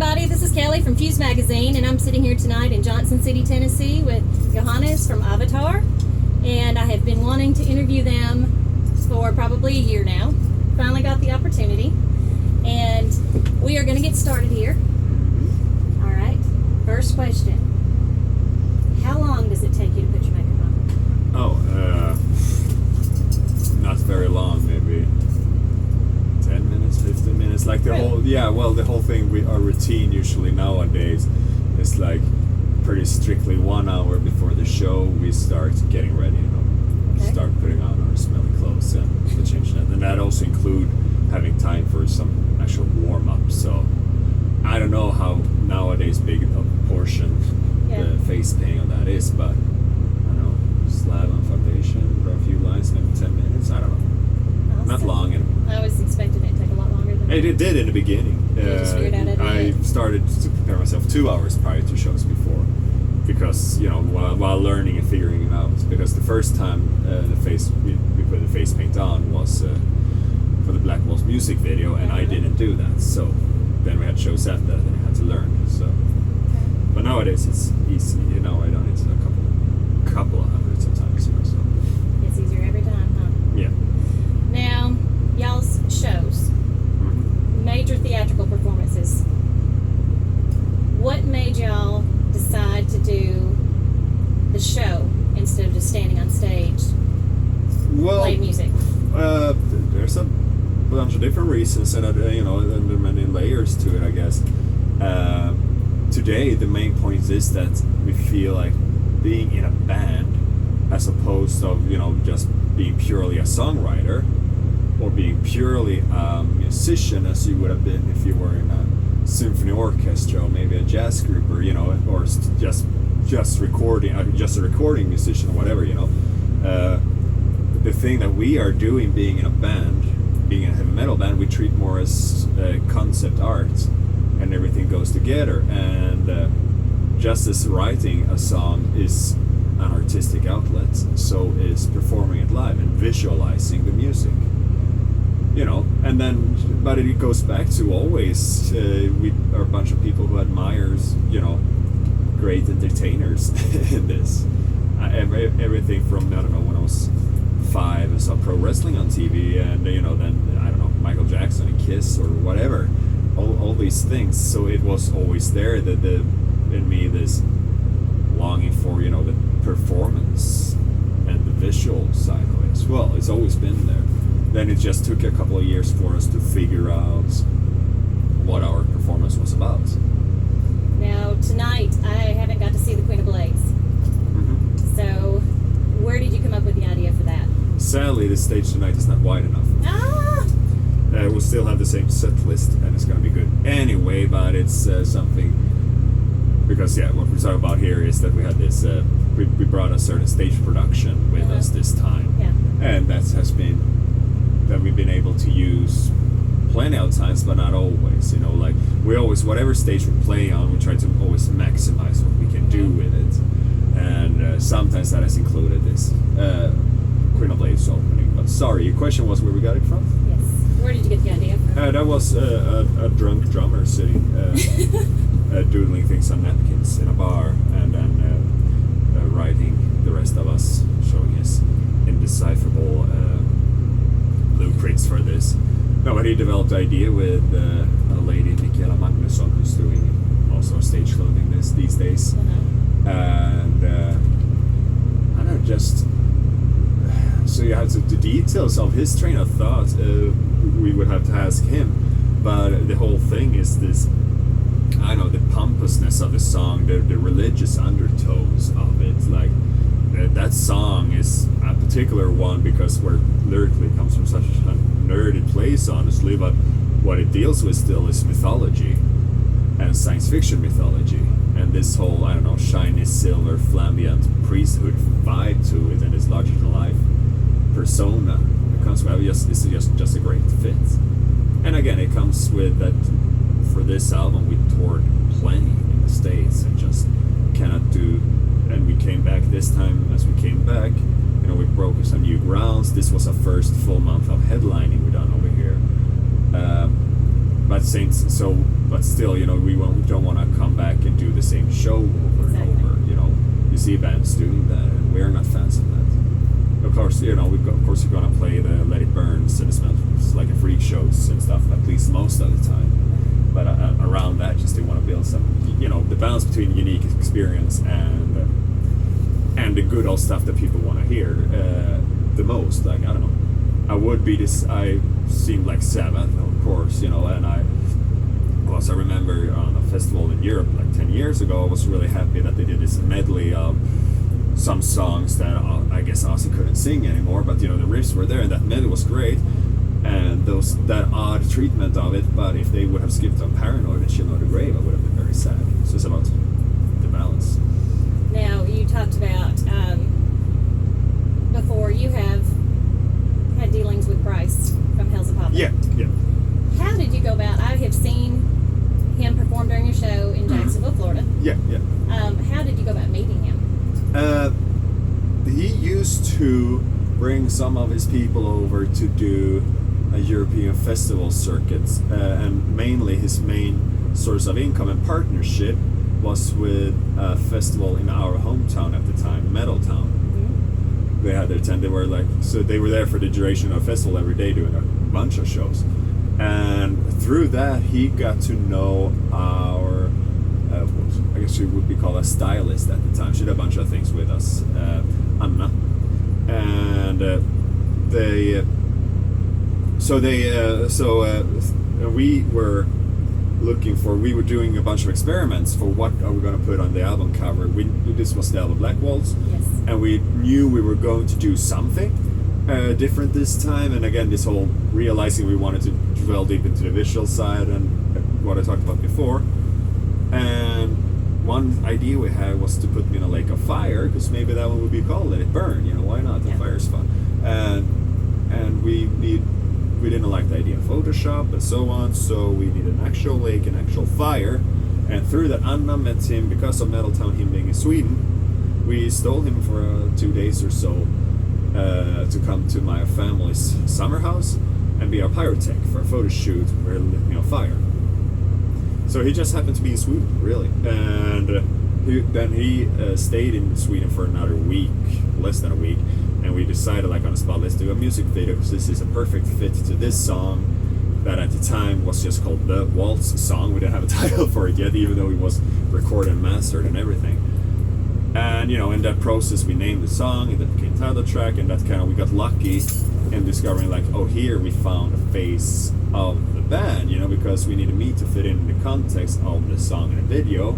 everybody, this is Kelly from Fuze Magazine, and I'm sitting here tonight in Johnson City, Tennessee with Johannes from Avatar, and I have been wanting to interview them for probably a year now. Finally got the opportunity, and we are going to get started here. All right, first question. How long does it take you to put your makeup on? Oh, not very long, maybe 10 minutes, 15 minutes, like the whole, the whole thing, our routine usually nowadays is like pretty strictly 1 hour before the show we start getting ready, start putting on our smelly clothes and changing it, and that also include having time for some actual warm-up. So I don't know how nowadays big a portion the face paint on that is, but I don't know, slab on foundation, draw a few lines, maybe 10 minutes, I don't know. Awesome. Not long anymore. I was expecting it to take a lot longer than that. It did in the beginning. You just figured out I started to prepare myself 2 hours prior to shows before, because while learning and figuring it out. Because the first time we put the face paint on was for the Black Walls music video, and I didn't do that. So then we had shows after that, and I had to learn. So, but nowadays it's easy. I don't need a couple of hundred sometimes. So it's easier every time, huh? Yeah. Now, y'all's shows, major theatrical performances. What made y'all decide to do the show instead of just standing on stage, play music? There's a bunch of different reasons, and there are many layers to it, I guess. Today, the main point is that we feel like being in a band, as opposed to just being purely a songwriter, or being purely a musician, as you would have been if you were in a symphony orchestra, or maybe a jazz group, or or just recording, just a recording musician, or whatever. The thing that we are doing, being in a band, being in a heavy metal band, we treat more as concept art, and everything goes together. And just as writing a song is an artistic outlet, so is performing it live and visualizing the music. And then, but it goes back to always, we are a bunch of people who admires, great entertainers in this. Everything from, I don't know, when I was 5 and saw pro wrestling on TV, and, then, I don't know, Michael Jackson and Kiss or whatever, all these things. So it was always there, in me, this longing for, the performance and the visual side of it as well. It's always been there. Then it just took a couple of years for us to figure out what our performance was about. Now, tonight, I haven't got to see the Queen of Blades. So, where did you come up with the idea for that? Sadly, the stage tonight is not wide enough. We'll still have the same set list, and it's going to be good anyway, but it's something... Because, what we're talking about here is that we had this... we brought a certain stage production with us this time. Yeah. And that has been... that we've been able to use plenty of times, but not always. Like we always, whatever stage we play on, we try to always maximize what we can do with it. And sometimes that has included this Queen of Blades opening. But sorry, your question was where we got it from? Yes. Where did you get the idea from? That was a drunk drummer sitting doodling things on napkins in a bar, and then writing the rest of us, showing his indecipherable blueprints for this. No, but he developed the idea with a lady, Michaela Magnusson, who's doing also stage clothing these days. And I don't know, just so you have the details of his train of thought, we would have to ask him. But the whole thing is this, I know, the pompousness of the song, the religious undertones of it, like that song is a particular one because where lyrically comes from such a nerdy place, honestly, but what it deals with still is mythology and science fiction mythology, and this whole, I don't know, shiny silver flamboyant priesthood vibe to it, and this larger than life persona. It comes with it's just a great fit. And again, it comes with that for this album we toured plenty in the States and just cannot do. And we came back this time. As we came back, we broke some new grounds. This was our first full month of headlining we done over here. But so but still, we don't want to come back and do the same show over Exactly. and over. You see bands doing that, and we're not fans of that. Of course, you're gonna play the Let It Burn, Smells Like a Freak shows and stuff, at least most of the time. But around that, just they want to build some, the balance between unique experience and the good old stuff that people want to hear the most. Like, I don't know, I seemed like Sabbath, of course, and I remember on a festival in Europe like 10 years ago, I was really happy that they did this medley of some songs that I guess Ozzy couldn't sing anymore, but the riffs were there, and that medley was great, and that odd treatment of it. But if they would have skipped on Paranoid and Children of the Grave, I would have been very sad. So it's about the balance. Now, you talked about before you have had dealings with Bryce from Hell's Apollo. Yeah. How did you go about? I have seen him perform during your show in Jacksonville, Florida. Yeah. How did you go about meeting him? He used to bring some of his people over to do a European festival circuits, and mainly his main source of income and partnership was with a festival in our hometown at the time, Metal Town. Mm-hmm. They had their tent. They were there for the duration of the festival every day, doing a bunch of shows. And through that, he got to know our, I guess she would be called a stylist at the time. She did a bunch of things with us, Anna. And we were we were doing a bunch of experiments for what are we going to put on the album cover. This was the album Black Waltz. Yes. And we knew we were going to do something different this time, and again, this whole realizing we wanted to dwell deep into the visual side and what I talked about before. And one idea we had was to put me in a lake of fire, because maybe that one would be called Let It Burn. Why not? The fire's fun. And we didn't like the idea of Photoshop and so on, so we needed an actual lake, an actual fire. And through that, Anna met him because of Metal Town, him being in Sweden. We stole him for 2 days or so. To come to my family's summer house and be our pyrotech for a photo shoot where it lit me on fire. So he just happened to be in Sweden, really. And he stayed in Sweden for another week, less than a week, and we decided, like, on the spot, let's do a music video, because this is a perfect fit to this song that at the time was just called The Waltz Song. We didn't have a title for it yet, even though it was recorded and mastered and everything. And in that process we named the song, and that became title track, and that we got lucky in discovering, like, here we found a face of the band, because we needed me to fit in the context of the song and the video.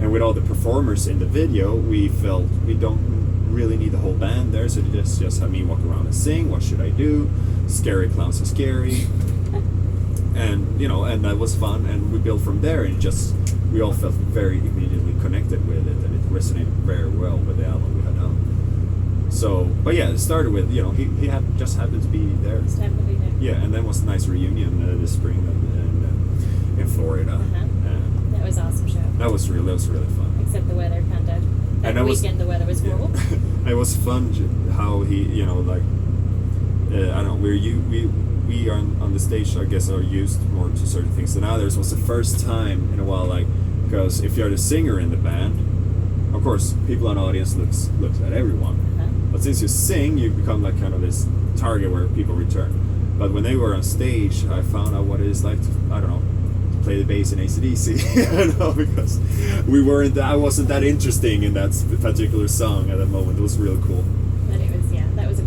And with all the performers in the video, we felt we don't really need the whole band there, so just have me walk around and sing. What should I do? Scary clowns are scary. And and that was fun, and we built from there, and we all felt very immediately connected with it, and it resonated very well with the album we had done. So, but yeah, it started with, he just happened to be there. Just happened to be there. Yeah, and then was a nice reunion this spring in Florida. That was an awesome show. That was really fun. Except the weather kind of. That weekend the weather was horrible. Yeah. It was fun how he, I don't know, we are on the stage, I guess, are used more to certain things than others. It was the first time in a while, like, because if you're the singer in the band, of course, people in the audience looks at everyone. But since you sing, you become like kind of this target where people return. But when they were on stage, I found out what it is like to, I don't know, to play the bass in AC/DC. Because I wasn't that interesting in that particular song at that moment. It was really cool. But it was, that was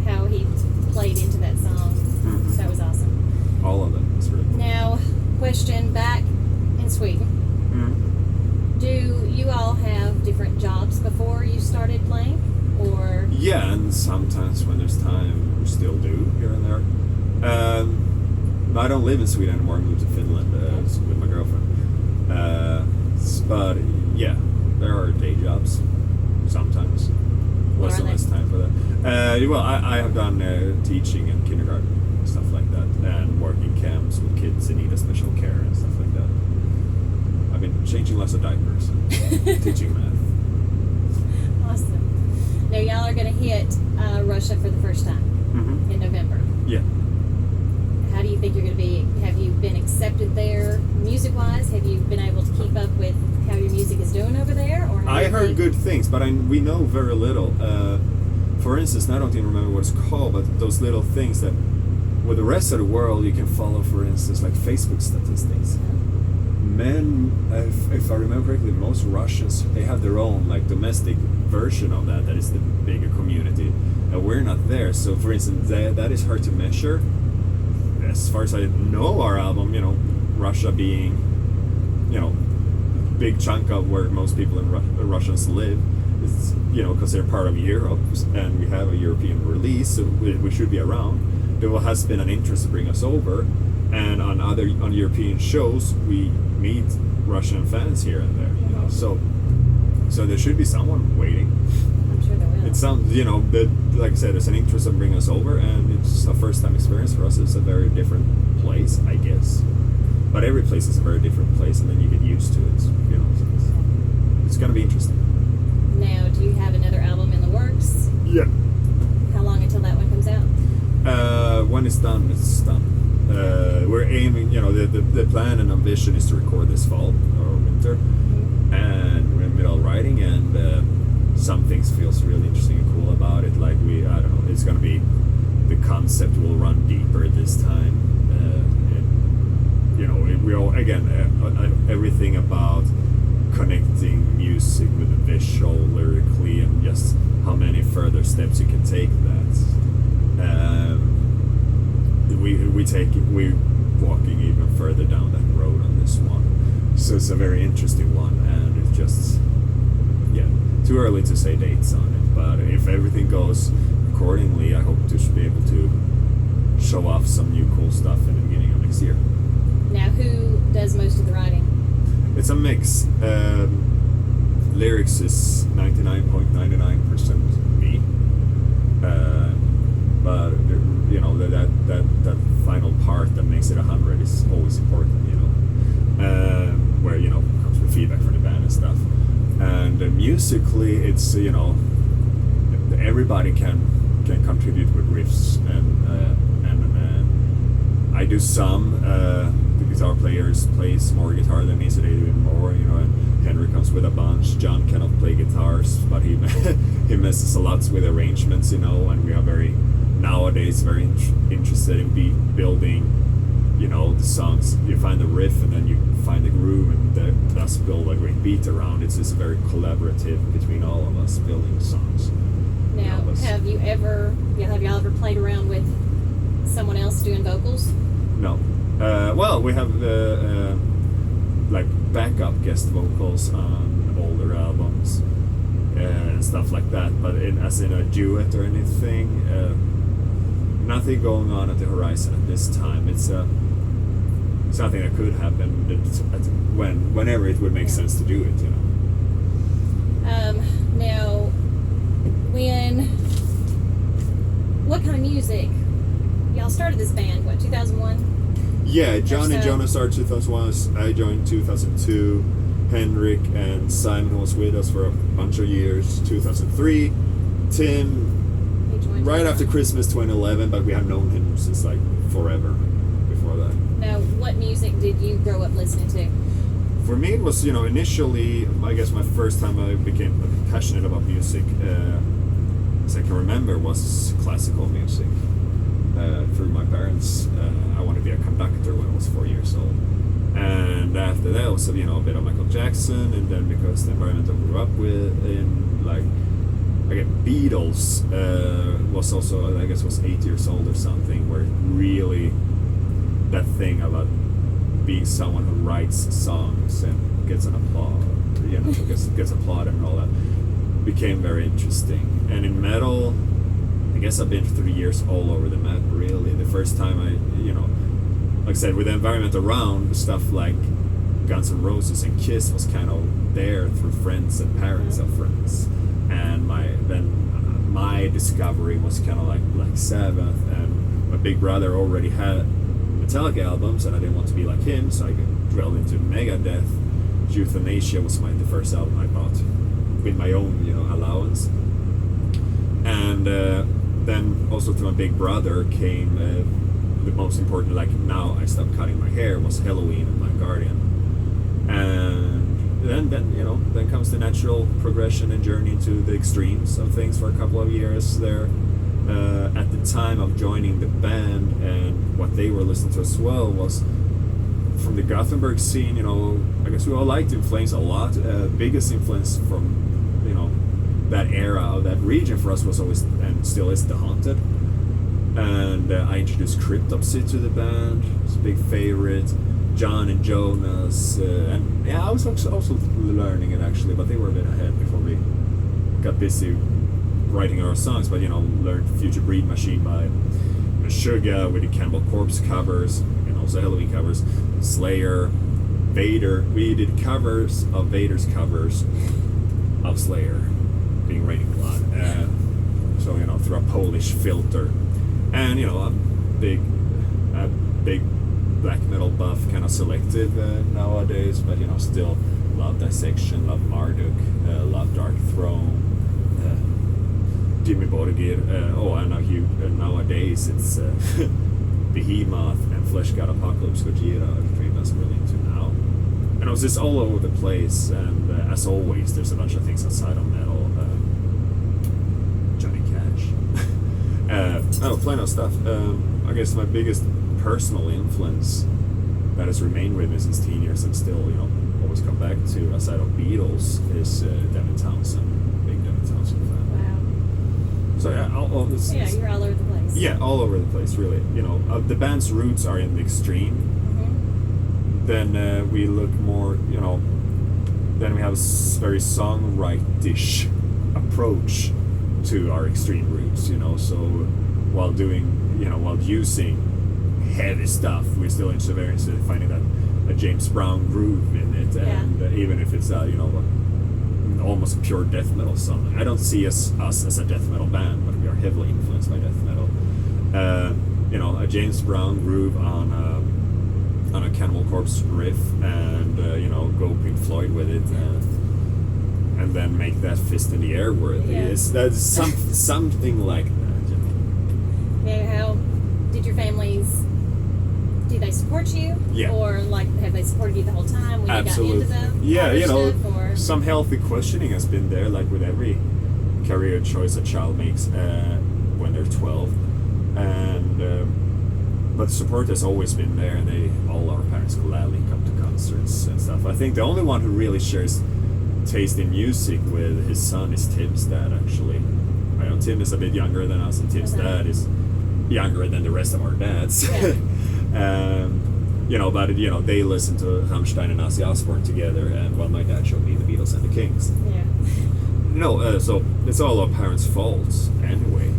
how he played into that song. Mm-hmm. That was awesome. All of it was really cool. Now, question, back in Sweden, do you all have different jobs before you started playing? Or yeah, and sometimes when there's time, we still do here and there. I don't live in Sweden anymore. I moved to Finland with my girlfriend. But yeah, there are day jobs sometimes. Less and less time for that. Well, I have done teaching in kindergarten, stuff like that, and working camps with kids in need of special care and stuff like that. I've been changing lots of diapers and teaching math. Awesome. Now y'all are going to hit Russia for the first time in November. Yeah. how do you think you're going to be? Have you been accepted there music-wise? Have you been able to keep up with how your music is doing over there? Or I heard good things, but we know very little. For instance, I don't even remember what it's called, but those little things that with the rest of the world you can follow, for instance, like Facebook statistics. If I remember correctly, most Russians, they have their own like domestic version of that is the bigger community, and we're not there. So for instance, that is hard to measure. As far as I know, our album, Russia being, big chunk of where most people in Russians live, is, because they're part of Europe, and we have a European release, so we should be around. There has been an interest to bring us over, and on European shows we meet Russian fans here and there, so there should be someone waiting. I'm sure there will. It sounds, that, like I said, there's an interest in bringing us over, and it's a first-time experience for us. It's a very different place, I guess. But every place is a very different place, and then you get used to it. So it's going to be interesting. Now, do you have another album in the works? Yeah. How long until that one comes out? When it's done, it's done. We're aiming, the plan and ambition is to record this fall or winter, and we're in the middle of writing, and some things feels really interesting and cool about it. Like I don't know, it's gonna be, the concept will run deeper this time. We all, again, everything about connecting music with the visual, lyrically, and just how many further steps you can take that. We're walking even further down that road on this one. So it's a very interesting one, and it's just, too early to say dates on it. But if everything goes accordingly, I hope to be able to show off some new cool stuff in the beginning of next year. Now, who does most of the writing? It's a mix. Lyrics is 99.99% me. But that final part that makes it 100 is always important, where comes with feedback from the band and stuff. And musically, it's everybody can contribute with riffs, and I do some. The guitar players plays more guitar than me, so they do it more, and Henry comes with a bunch. John cannot play guitars, but he he messes a lot with arrangements, and we are nowadays very interested in building, the songs. You find the riff, and then you find the groove, and thus build a great beat around. It's just very collaborative between all of us building songs. Now, have you ever played around with someone else doing vocals? No. Well, we have like backup guest vocals on older albums and stuff like that, but as in a duet or anything, nothing going on at the horizon at this time. It's something that could happen whenever it would make sense to do it. Now, what kind of music? Y'all started this band, 2001? Yeah, John and Johannes started 2001. I joined 2002. Henrik and Simon was with us for a bunch of years. 2003. Tim, right after Christmas 2011, but we have known him since like forever before that. Now, what music did you grow up listening to? For me, it was, initially, I guess my first time I became passionate about music, as I can remember, was classical music. Through my parents, I wanted to be a conductor when I was 4 years old. And after that, also, a bit of Michael Jackson, and then because the environment I grew up with, Beatles was also, I guess, was 8 years old or something, where really that thing about being someone who writes songs and gets an applause, gets applauded and all that, became very interesting. And in metal, I guess I've been 3 years all over the map, really. The first time like I said, with the environment around, stuff like Guns N' Roses and Kiss was kind of there through friends and parents of friends. And my discovery was kind of like Black Sabbath, and my big brother already had Metallica albums, and I didn't want to be like him, so I dwelled into Megadeth. Euthanasia was the first album I bought with my own, allowance. And then also through my big brother came the most important, like now I stopped cutting my hair, was Halloween and My Guardian. And then comes the natural progression and journey to the extremes of things for a couple of years there. At the time of joining the band, and what they were listening to as well was from the Gothenburg scene. I guess we all liked In Flames a lot. Biggest influence from that era of that region for us was always, and still is, The Haunted. And I introduced Cryptopsy to the band. It's a big favorite. John and Johannes, and yeah, I was also learning it actually, but they were a bit ahead before we got busy writing our songs. But learned Future Breed Machine by Sugar with the Cannibal Corpse covers, and also Halloween covers, Slayer, Vader. We did covers of Vader's covers of Slayer, being Raining Blood, so through a Polish filter, and a big black metal buff, kind of selective nowadays, but still love Dissection, love Marduk, love Dark Throne, Jimmy Borgir, and nowadays it's Behemoth and Flesh God Apocalypse Gojira, which that's really into now. And it was just all over the place, and as always, there's a bunch of things outside of metal. Johnny Cash. Plenty of stuff. I guess my biggest personal influence that has remained with me since teen years and still, always come back to, aside of Beatles, is Devin Townsend. Big Devin Townsend fan. Wow. So yeah, you're all over the place. Yeah, all over the place, really. The band's roots are in the extreme. Mm-hmm. Then we look more, then we have a very songwrite-ish approach to our extreme roots, so while using heavy stuff, we're still interested in finding that a James Brown groove in it, and even if it's almost a pure death metal song. I don't see us as a death metal band, but we are heavily influenced by death metal. A James Brown groove on a Cannibal Corpse riff, and go Pink Floyd with it, and then make that Fist in the Air worthy. Yeah. That's something like that. Yeah, how did your families? Do they support you? Yeah. Or have they supported you the whole time when Absolutely. you got into the Yeah, stuff, or? Some healthy questioning has been there, like with every career choice a child makes when they're 12, and but support has always been there, and all our parents gladly come to concerts and stuff. I think the only one who really shares taste in music with his son is Tim's dad, actually. I know Tim is a bit younger than us, and Tim's dad is younger than the rest of our dads. Yeah. But they listen to Rammstein and Ozzy Osbourne together, and my dad showed me the Beatles and the Kings. Yeah. So it's all our parents' faults anyway,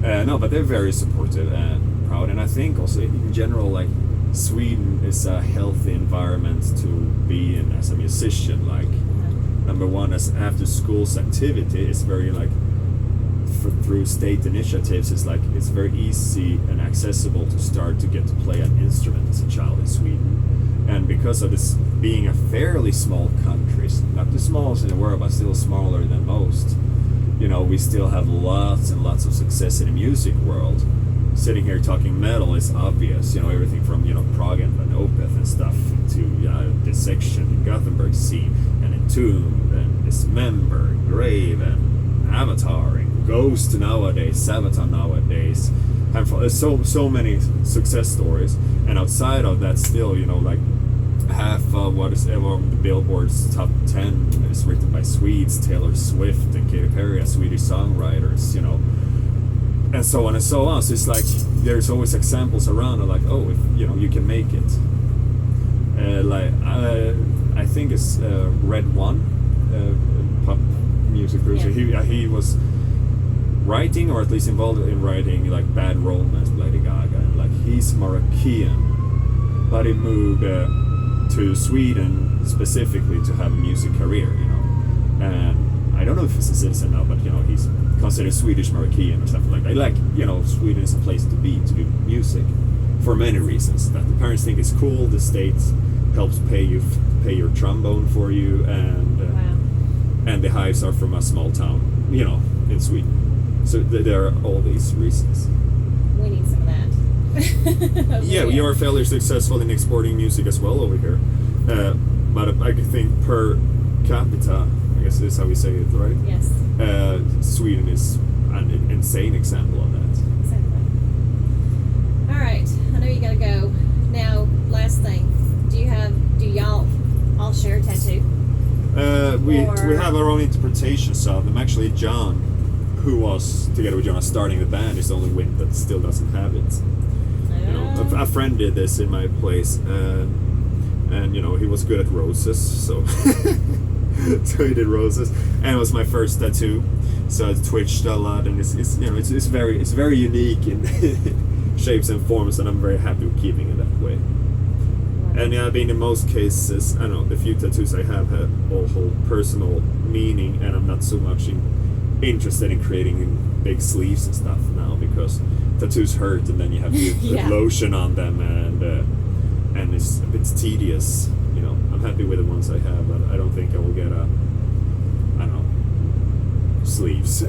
but they're very supportive and proud, and I think also in general, like, Sweden is a healthy environment to be in as a musician. Like, number one, as after school's activity is very through state initiatives, it's very easy and accessible to start to get to play an instrument as a child in Sweden. And because of this being a fairly small country, not the smallest in the world, but still smaller than most, we still have lots and lots of success in the music world. Sitting here talking metal is obvious, everything from prog and Opeth and stuff to Dissection, Gothenburg scene, and Entombed and Dismember, Grave and Avatar and Ghost nowadays, Sabaton nowadays. There's so many success stories, and outside of that, still half of what is ever on the Billboard's top 10 is written by Swedes, Taylor Swift and Katy Perry, as Swedish songwriters, and so on and so on. So it's like there's always examples around of if you can make it. I think it's Red One, pop music group. Yeah. He was writing, or at least involved in writing, Bad Romance, Lady Gaga, and he's Moroccan, but he moved to Sweden specifically to have a music career, and I don't know if he's a citizen now, but he's considered Swedish Moroccan or something like that. Sweden is a place to be, to do music, for many reasons. That the parents think it's cool, the state helps pay your trombone for you, and the Hives are from a small town, in Sweden. So there are all these reasons. We need some of that. Yeah, we are fairly successful in exporting music as well over here. But I think per capita, I guess is how we say it, right? Yes. Sweden is an insane example of that. Exactly. All right. I know you gotta go. Now, last thing. Do y'all all share a tattoo? We have our own interpretations of them. Actually, John, who was together with Johannes starting the band, is the only one that still doesn't have it. You know, a friend did this in my place, and you know he was good at roses, so so he did roses, and it was my first tattoo, so it twitched a lot, and it's very unique in shapes and forms, and I'm very happy with keeping it that way. And yeah, I mean, in most cases, I don't know, the few tattoos I have all hold personal meaning, and I'm not so much interested in creating big sleeves and stuff now, because tattoos hurt, and then you have to put lotion on them, and it's a bit tedious. You know, I'm happy with the ones I have, but I don't think I will get sleeves.